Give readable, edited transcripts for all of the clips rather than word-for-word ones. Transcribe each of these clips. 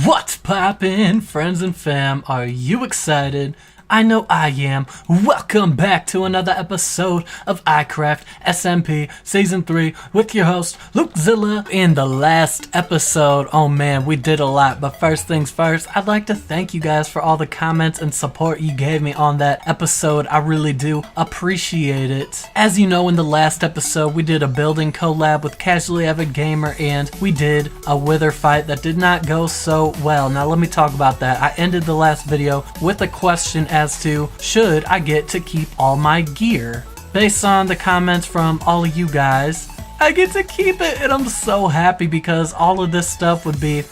What's poppin', friends and fam? Are you excited? I know I am. Welcome back to another episode of iCraft SMP Season 3 with your host, Lukezilla. In the last episode, oh man, we did a lot, but first things first, I'd like to thank you guys for all the comments and support you gave me on that episode. I really do appreciate it. As you know, in the last episode, we did a building collab with Casually Avid Gamer, and we did a wither fight that did not go so well. Now let me talk about that. I ended the last video with a question as to, should I get to keep all my gear? Based on the comments from all of you guys, I get to keep it, and I'm so happy because all of this stuff would be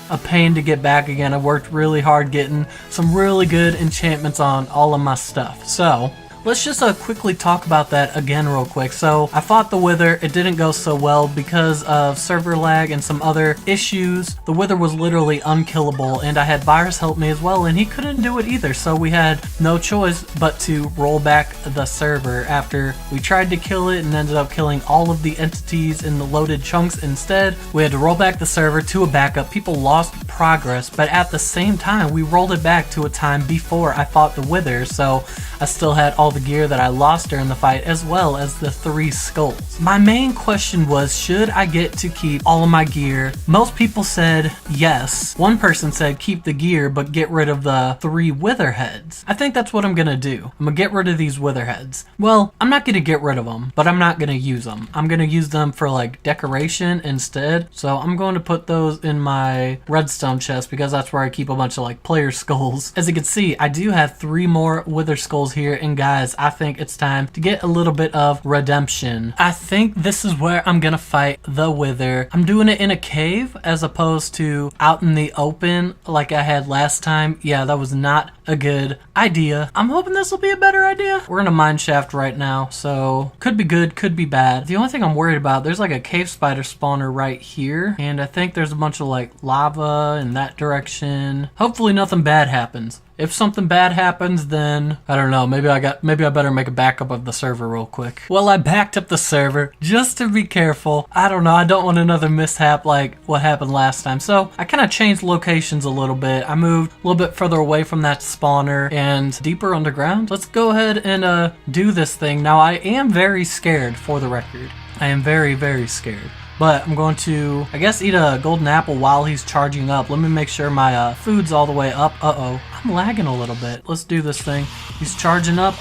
a pain to get back again. I worked really hard getting some really good enchantments on all of my stuff. So let's just quickly talk about that again real quick. So I fought the wither. It didn't go so well because of server lag and some other issues. The wither was literally unkillable, and I had Virus help me as well, and he couldn't do it either. So we had no choice but to roll back the server after we tried to kill it and ended up killing all of the entities in the loaded chunks instead. We had to roll back the server to a backup. People lost progress, but at the same time, we rolled it back to a time before I fought the wither. So I still had all the gear that I lost during the fight, as well as the 3 skulls. My main question was, should I get to keep all of my gear? Most people said yes. One person said keep the gear but get rid of the 3 wither heads. I think that's what I'm gonna do. I'm gonna get rid of these wither heads. Well, I'm not gonna get rid of them, but I'm not gonna use them. I'm gonna use them for like decoration instead. So I'm going to put those in my redstone chest because that's where I keep a bunch of like player skulls. As you can see, I do have 3 more wither skulls here, and guys, I think it's time to get a little bit of redemption. I think this is where I'm gonna fight the wither. I'm doing it in a cave as opposed to out in the open like I had last time. Yeah, that was not a good idea. I'm hoping this will be a better idea. We're in a mine shaft right now, so could be good, could be bad. The only thing I'm worried about, there's like a cave spider spawner right here, and I think there's a bunch of like lava in that direction. Hopefully nothing bad happens. If something bad happens, then I don't know, maybe I better make a backup of the server real quick. Well, I backed up the server just to be careful. I don't know, I don't want another mishap like what happened last time. So I kind of changed locations a little bit. I moved a little bit further away from that spawner and deeper underground. Let's go ahead and do this thing. Now, I am very scared, for the record. I am very, very scared. But I'm going to, I guess, eat a golden apple while he's charging up. Let me make sure my food's all the way up. Uh-oh, I'm lagging a little bit. Let's do this thing. He's charging up.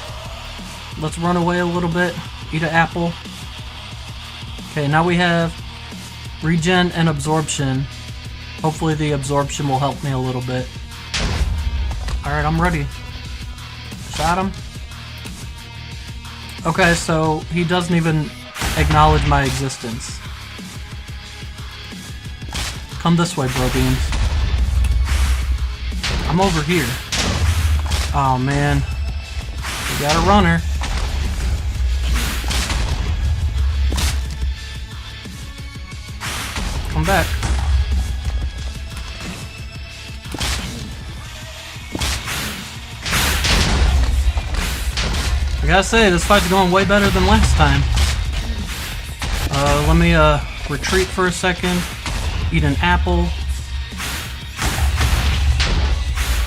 Let's run away a little bit. Eat an apple. Okay, now we have regen and absorption. Hopefully the absorption will help me a little bit. Alright, I'm ready. Shot him. Okay, so he doesn't even acknowledge my existence. Come this way, bro beans. I'm over here. Oh man. We got a runner. Come back. I gotta say, this fight's going way better than last time. Let me retreat for a second. Eat an apple.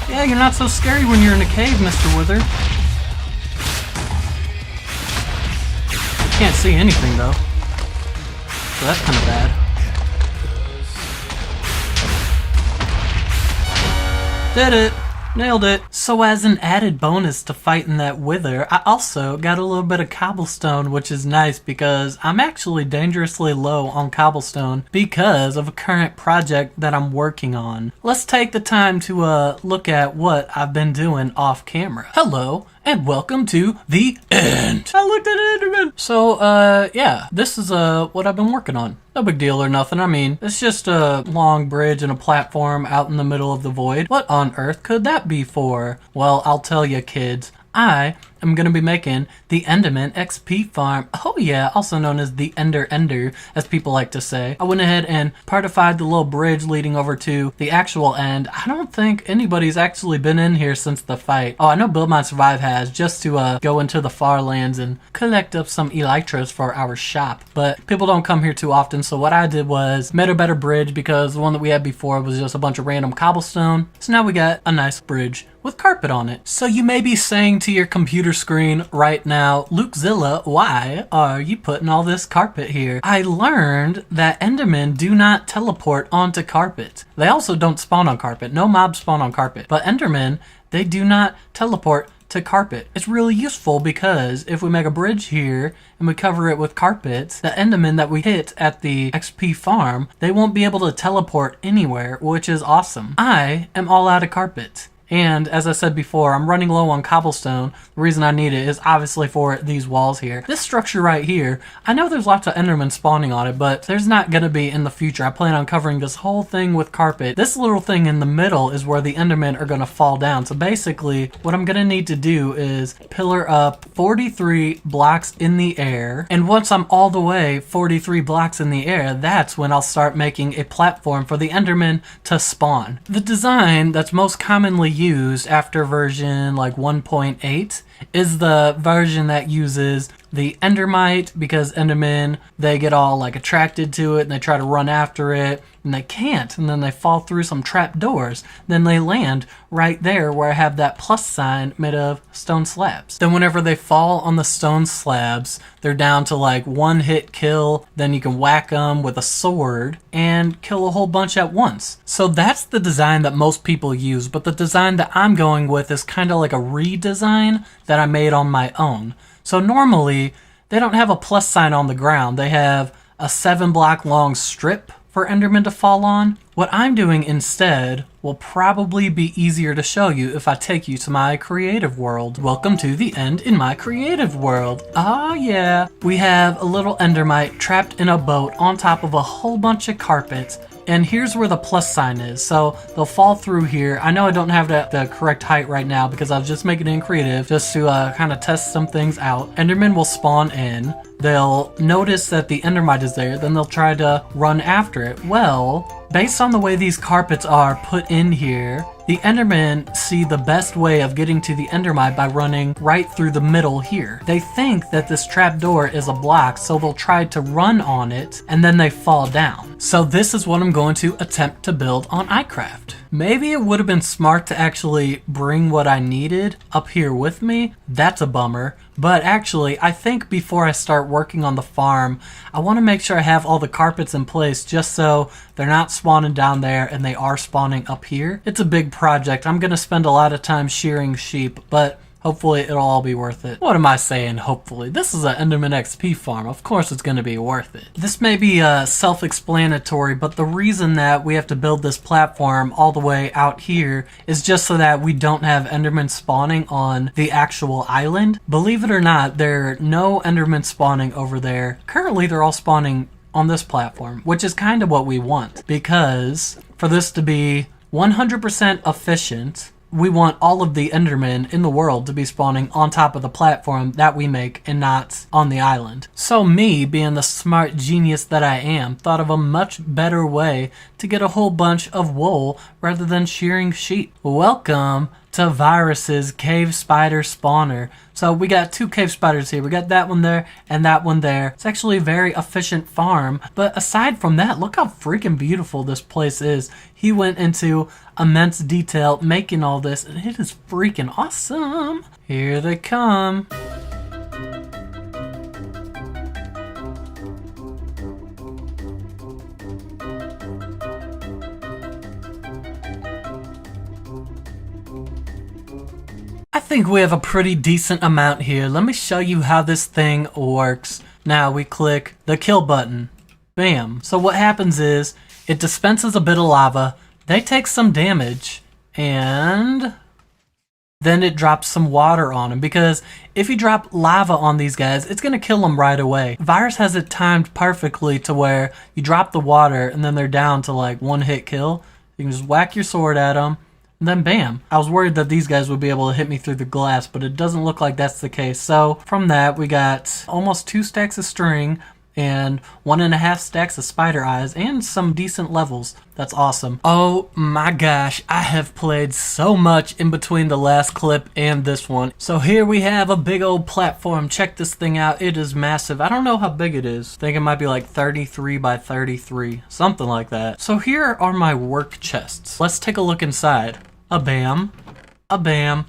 Yeah, you're not so scary when you're in a cave, Mr. Wither. You can't see anything, though. So that's kind of bad. Did it! Nailed it. So as an added bonus to fighting that wither, I also got a little bit of cobblestone, which is nice because I'm actually dangerously low on cobblestone because of a current project that I'm working on. Let's take the time to look at what I've been doing off camera. Hello, and welcome to the end. I looked at Enderman. So, yeah, this is what I've been working on. No big deal or nothing. I mean, it's just a long bridge and a platform out in the middle of the void. What on earth could that be for? Well, I'll tell you, kids. I am going to be making the Enderman XP farm. Oh yeah, also known as the Ender, as people like to say. I went ahead and partified the little bridge leading over to the actual end. I don't think anybody's actually been in here since the fight. Oh, I know Build My Survive has, just to go into the far lands and collect up some elytras for our shop. But people don't come here too often, so what I did was made a better bridge because the one that we had before was just a bunch of random cobblestone. So now we got a nice bridge with carpet on it. So you may be saying to your computer screen right now, Lukezilla, why are you putting all this carpet here? I learned that Endermen do not teleport onto carpet. They also don't spawn on carpet. No mobs spawn on carpet. But Endermen, they do not teleport to carpet. It's really useful because if we make a bridge here and we cover it with carpet, the Endermen that we hit at the XP farm, they won't be able to teleport anywhere, which is awesome. I am all out of carpet. And as I said before, I'm running low on cobblestone. The reason I need it is obviously for these walls here. This structure right here, I know there's lots of Endermen spawning on it, but there's not going to be in the future. I plan on covering this whole thing with carpet. This little thing in the middle is where the Endermen are going to fall down. So basically, what I'm going to need to do is pillar up 43 blocks in the air. And once I'm all the way 43 blocks in the air, that's when I'll start making a platform for the Endermen to spawn. The design that's most commonly used after version like 1.8 is the version that uses the Endermite, because Endermen, they get all like attracted to it and they try to run after it and they can't, and then they fall through some trap doors. Then they land right there where I have that plus sign made of stone slabs. Then whenever they fall on the stone slabs, they're down to like one hit kill. Then you can whack them with a sword and kill a whole bunch at once. So that's the design that most people use, but the design that I'm going with is kind of like a redesign that I made on my own. So normally, they don't have a plus sign on the ground. They have a 7-block long strip for Endermen to fall on. What I'm doing instead will probably be easier to show you if I take you to my creative world. Welcome to the end in my creative world. Oh yeah. We have a little Endermite trapped in a boat on top of a whole bunch of carpet. And here's where the plus sign is. So they'll fall through here. I know I don't have the correct height right now because I was just making it in creative just to kind of test some things out. Endermen will spawn in. They'll notice that the Endermite is there. Then they'll try to run after it. Well, based on the way these carpets are put in here, the Endermen see the best way of getting to the Endermite by running right through the middle here. They think that this trapdoor is a block, so they'll try to run on it, and then they fall down. So this is what I'm going to attempt to build on iCraft. Maybe it would have been smart to actually bring what I needed up here with me. That's a bummer. But actually, I think before I start working on the farm, I want to make sure I have all the carpets in place just so they're not spawning down there and they are spawning up here. It's a big project. I'm going to spend a lot of time shearing sheep, but hopefully it'll all be worth it. What am I saying, hopefully? This is an Enderman XP farm. Of course it's going to be worth it. This may be self-explanatory, but the reason that we have to build this platform all the way out here is just so that we don't have Endermen spawning on the actual island. Believe it or not, there are no Endermen spawning over there. Currently, they're all spawning on this platform, which is kind of what we want, because for this to be 100% efficient, we want all of the Endermen in the world to be spawning on top of the platform that we make and not on the island. So me, being the smart genius that I am, thought of a much better way to get a whole bunch of wool rather than shearing sheep. Welcome to Virus's Cave Spider Spawner. So we got 2 cave spiders here. We got that one there and that one there. It's actually a very efficient farm. But aside from that, look how freaking beautiful this place is. He went into immense detail making all this, and it is freaking awesome. Here they come. I think we have a pretty decent amount here. Let me show you how this thing works. Now we click the kill button. Bam. So what happens is it dispenses a bit of lava. They take some damage and then it drops some water on them, because if you drop lava on these guys, it's going to kill them right away. Virus has it timed perfectly to where you drop the water and then they're down to like 1 hit kill. You can just whack your sword at them. and then bam. I was worried that these guys would be able to hit me through the glass, but it doesn't look like that's the case. So from that, we got almost 2 stacks of string and 1.5 stacks of spider eyes and some decent levels. That's awesome. Oh my gosh, I have played so much in between the last clip and this one. So here we have a big old platform. Check this thing out. It is massive. I don't know how big it is. I think it might be like 33 by 33, something like that. So here are my work chests. Let's take a look inside. A bam, a bam,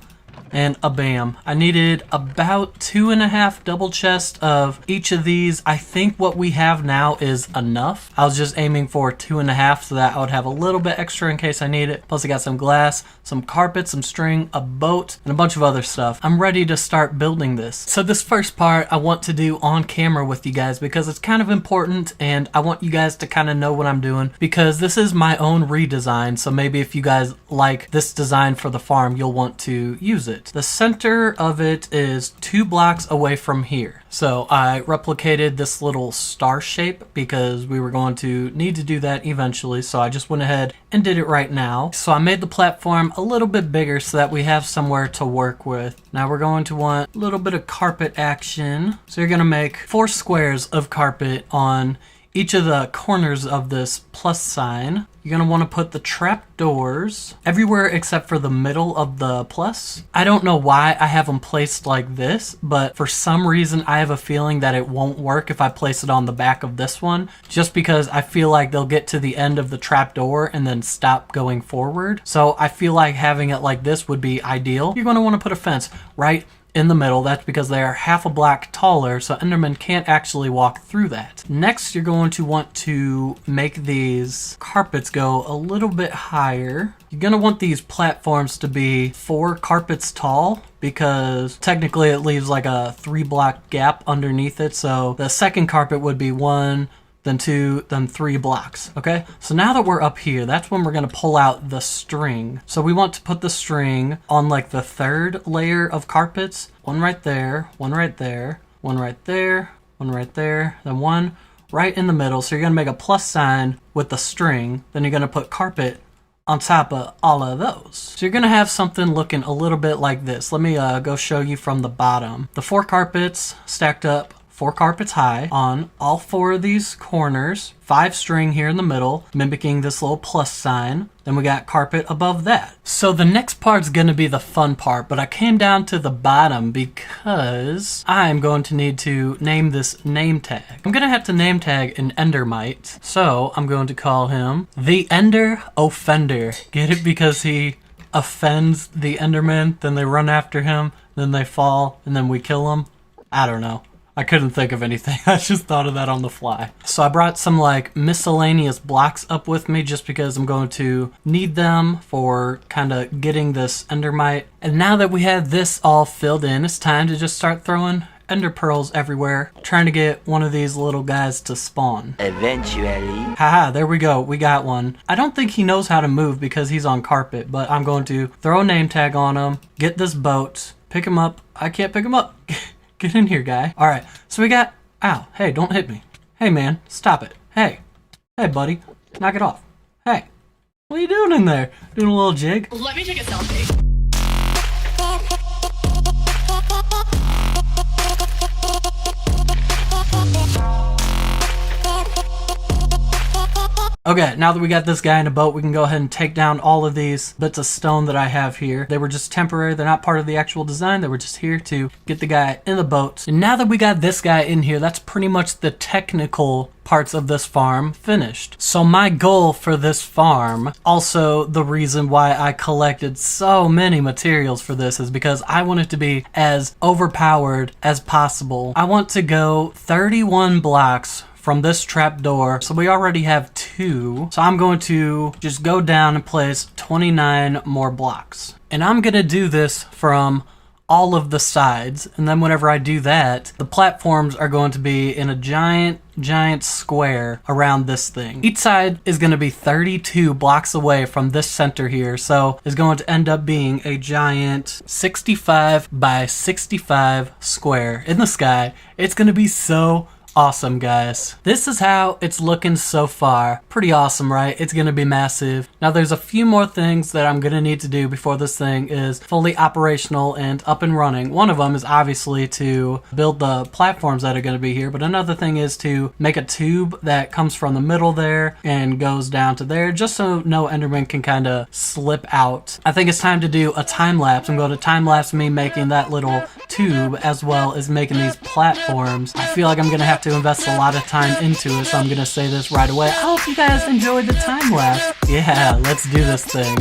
and a bam. I needed about 2.5 double chests of each of these. I think what we have now is enough. I was just aiming for 2.5 so that I would have a little bit extra in case I need it. Plus I got some glass, some carpet, some string, a boat, and a bunch of other stuff. I'm ready to start building this. So this first part I want to do on camera with you guys because it's kind of important and I want you guys to kind of know what I'm doing because this is my own redesign. So maybe if you guys like this design for the farm, you'll want to use it. The center of it is 2 blocks away from here. So I replicated this little star shape because we were going to need to do that eventually. So I just went ahead and did it right now. So I made the platform a little bit bigger so that we have somewhere to work with. Now we're going to want a little bit of carpet action. So you're going to make 4 squares of carpet on each of the corners of this plus sign. You're gonna wanna put the trap doors everywhere except for the middle of the plus. I don't know why I have them placed like this, but for some reason I have a feeling that it won't work if I place it on the back of this one, just because I feel like they'll get to the end of the trap door and then stop going forward. So I feel like having it like this would be ideal. You're gonna wanna put a fence right in the middle. That's because they are half a block taller, so Enderman can't actually walk through that. Next, you're going to want to make these carpets go a little bit higher. You're going to want these platforms to be 4 carpets tall because technically it leaves like a 3 block gap underneath it. So the second carpet would be 1, then 2, then 3 blocks, okay? So now that we're up here, that's when we're gonna pull out the string. So we want to put the string on like the 3rd layer of carpets. 1 right there, 1 right there, 1 right there, 1 right there, then 1 right in the middle. So you're gonna make a plus sign with the string, then you're gonna put carpet on top of all of those. So you're gonna have something looking a little bit like this. Let me go show you from the bottom. The 4 carpets stacked up 4 carpets high on all 4 of these corners, 5 string here in the middle, mimicking this little plus sign. Then we got carpet above that. So the next part's gonna be the fun part, but I came down to the bottom because I'm going to need to name this name tag. I'm gonna have to name tag an Endermite. So I'm going to call him the Ender Offender. Get it? Because he offends the Enderman, then they run after him, then they fall, and then we kill him. I don't know. I couldn't think of anything. I just thought of that on the fly. So I brought some like miscellaneous blocks up with me just because I'm going to need them for kind of getting this endermite. And now that we have this all filled in, it's time to just start throwing ender pearls everywhere, trying to get one of these little guys to spawn. Eventually. Haha, there we go. We got one. I don't think he knows how to move because he's on carpet, but I'm going to throw a name tag on him, get this boat, pick him up. I can't pick him up. Get in here, guy. All right, so we got, ow, hey, don't hit me. Hey, man, stop it. Hey, buddy, knock it off. Hey, what are you doing in there? Doing a little jig? Let me take a selfie. Okay, now that we got this guy in a boat, we can go ahead and take down all of these bits of stone that I have here. They were just temporary. They're not part of the actual design. They were just here to get the guy in the boat. And now that we got this guy in here, that's pretty much the technical parts of this farm finished. So my goal for this farm, also the reason why I collected so many materials for this, is because I want it to be as overpowered as possible. I want to go 31 blocks from this trap door. So we already have 2. So I'm going to just go down and place 29 more blocks. And I'm gonna do this from all of the sides. And then whenever I do that, the platforms are going to be in a giant square around this thing. Each side is going to be 32 blocks away from this center here, so it's going to end up being a giant 65 by 65 square in the sky. It's going to be so Awesome, guys. This is how it's looking so far. Pretty awesome, right? It's gonna be massive. Now there's a few more things that I'm gonna need to do before this thing is fully operational and up and running. One of them is obviously to build the platforms that are gonna be here, but another thing is to make a tube that comes from the middle there and goes down to there, just so no Enderman can kind of slip out. I think it's time to do a time lapse. I'm going to time lapse me making that little tube as well as making these platforms. I feel like I'm gonna have to invest a lot of time into it, so I'm gonna say this right away. I hope you guys enjoyed the time lapse. Yeah, let's do this thing.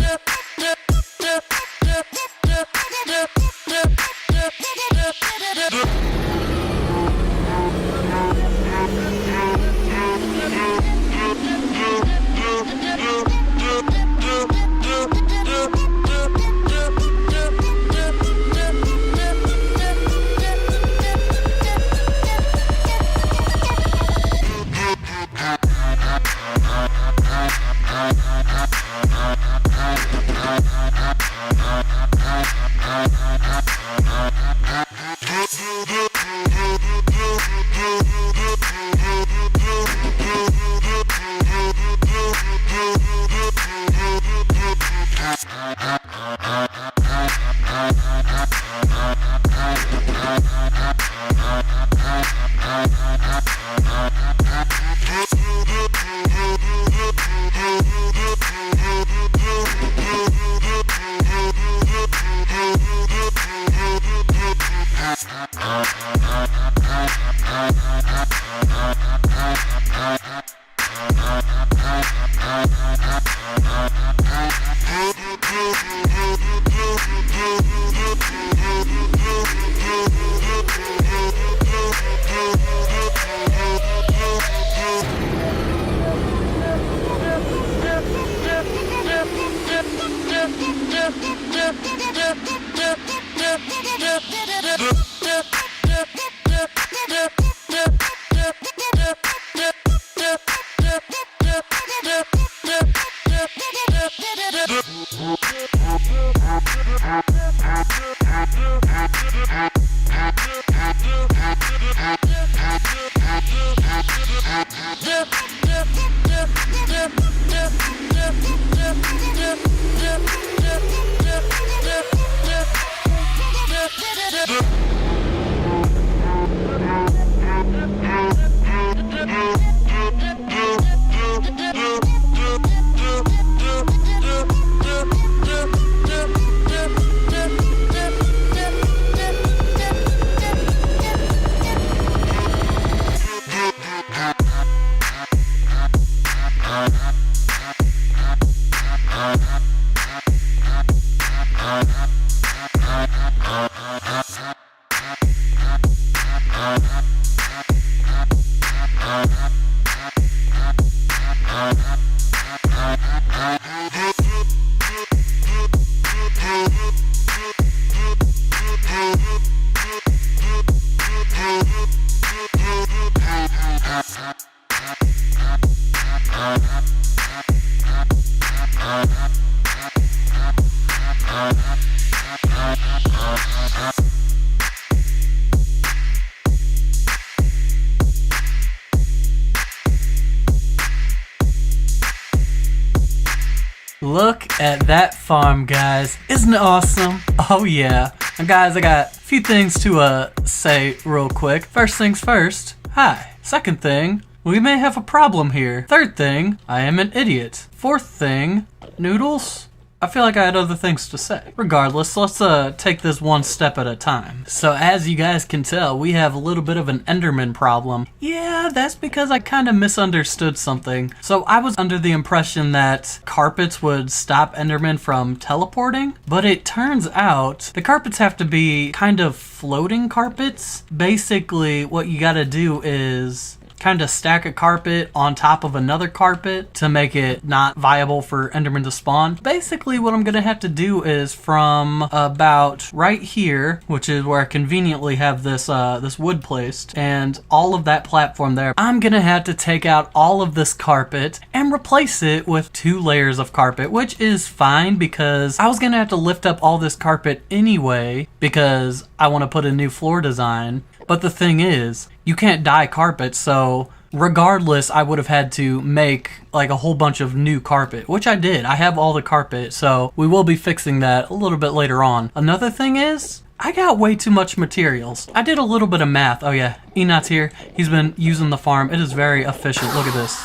Look at that farm, guys. Isn't it awesome? Oh yeah. And guys, I got a few things to say real quick. First things first, hi. Second thing, we may have a problem here. Third thing, I am an idiot. Fourth thing, noodles? I feel like I had other things to say. Regardless, let's take this one step at a time. So as you guys can tell, we have a little bit of an Enderman problem. Yeah, that's because I kind of misunderstood something. So I was under the impression that carpets would stop Enderman from teleporting, but it turns out the carpets have to be kind of floating carpets. Basically, what you gotta do is kind of stack a carpet on top of another carpet to make it not viable for Enderman to spawn. Basically what I'm gonna have to do is from about right here, which is where I conveniently have this this wood placed, and all of that platform there, I'm gonna have to take out all of this carpet and replace it with 2 layers of carpet, which is fine because I was gonna have to lift up all this carpet anyway because I want to put a new floor design. But the thing is, you can't dye carpet, so regardless, I would have had to make like a whole bunch of new carpet, which I did. I have all the carpet, so we will be fixing that a little bit later on. Another thing is, I got way too much materials. I did a little bit of math. Oh yeah, Enot's here. He's been using the farm. It is very efficient. Look at this.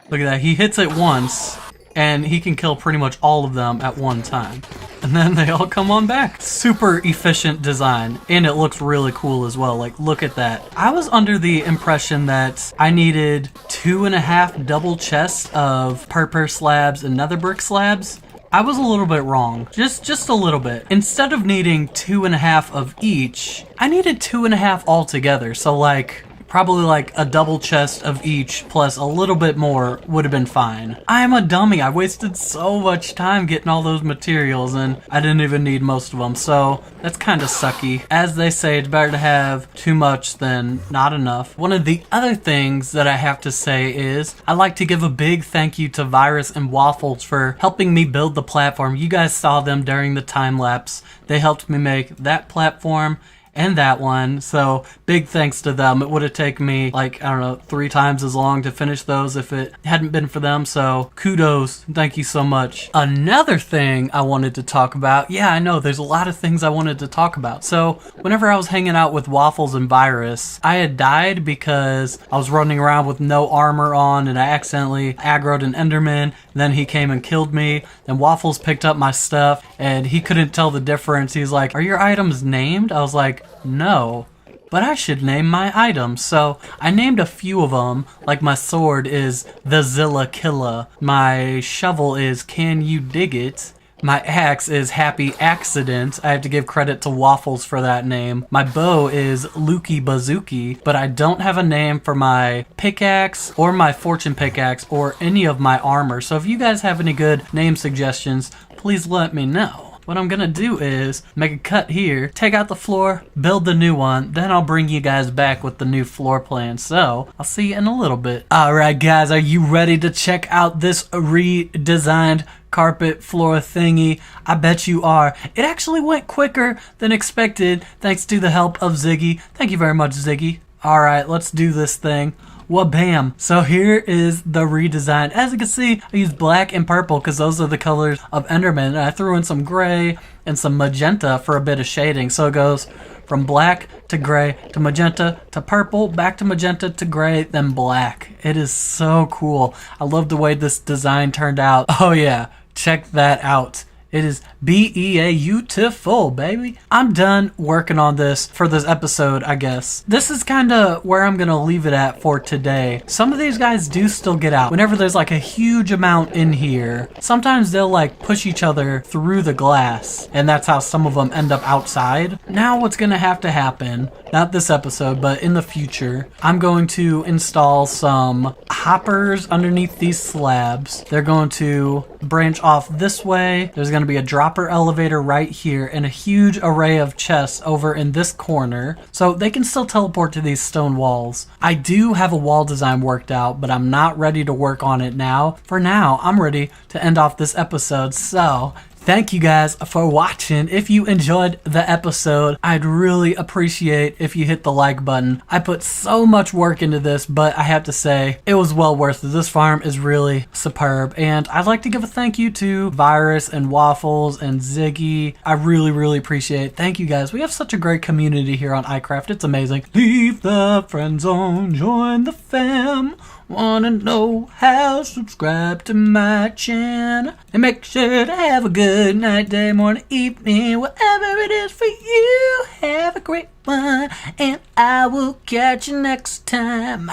Look at that. He hits it once, and he can kill pretty much all of them at one time. And then they all come on back. Super efficient design, and it looks really cool as well. Like, look at that. I was under the impression that I needed 2.5 double chests of purple slabs and nether brick slabs. I was a little bit wrong, just a little bit. Instead of needing 2.5 of each, I needed 2.5 altogether. So like, probably like a double chest of each plus a little bit more would have been fine. I am a dummy. I wasted so much time getting all those materials and I didn't even need most of them. So that's kind of sucky. As they say, it's better to have too much than not enough. One of the other things that I have to say is I'd like to give a big thank you to Virus and Waffles for helping me build the platform. You guys saw them during the time lapse. They helped me make that platform and that one, so big thanks to them. It would have taken me like, I don't know, 3 times as long to finish those if it hadn't been for them, so kudos, thank you so much. Another thing I wanted to talk about, yeah, I know, there's a lot of things I wanted to talk about. So whenever I was hanging out with Waffles and Virus, I had died because I was running around with no armor on and I accidentally aggroed an Enderman. Then he came and killed me. Then Waffles picked up my stuff and he couldn't tell the difference. He's like, "Are your items named?" I was like, "No, but I should name my items." So I named a few of them. Like my sword is the Zilla Killa. My shovel is Can You Dig It? My axe is Happy Accident. I have to give credit to Waffles for that name. My bow is Lukey Bazooki, but I don't have a name for my pickaxe or my fortune pickaxe or any of my armor. So if you guys have any good name suggestions, please let me know. What I'm gonna do is make a cut here, take out the floor, build the new one, then I'll bring you guys back with the new floor plan. So I'll see you in a little bit. Alright guys, are you ready to check out this redesigned carpet floor thingy? I bet you are. It actually went quicker than expected thanks to the help of Ziggy. Thank you very much, Ziggy. Alright, let's do this thing. Wha-bam. So here is the redesign. As you can see, I used black and purple because those are the colors of Enderman. And I threw in some gray and some magenta for a bit of shading. So it goes from black to gray to magenta to purple, back to magenta to gray, then black. It is so cool. I love the way this design turned out. Oh yeah, check that out. It is beautiful, baby. I'm done working on this for this episode, I guess. This is kind of where I'm going to leave it at for today. Some of these guys do still get out. Whenever there's like a huge amount in here, sometimes they'll like push each other through the glass. And that's how some of them end up outside. Now what's going to happen, not this episode, but in the future, I'm going to install some hoppers underneath these slabs. They're going to branch off this way. There's going to be a dropper elevator right here and a huge array of chests over in this corner, so they can still teleport to these stone walls. I do have a wall design worked out, but I'm not ready to work on it now. For now, I'm ready to end off this episode, so thank you guys for watching. If you enjoyed the episode, I'd really appreciate if you hit the like button. I put so much work into this, but I have to say, it was well worth it. This farm is really superb, and I'd like to give a thank you to Virus and Waffles and Ziggy. I really appreciate it. Thank you guys. We have such a great community here on iCraft. It's amazing. Leave the friend zone, join the fam. Wanna know how? Subscribe to my channel and make sure to have a good night, day, morning, evening, whatever it is for you. Have a great one, and I will catch you next time.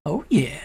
Oh yeah.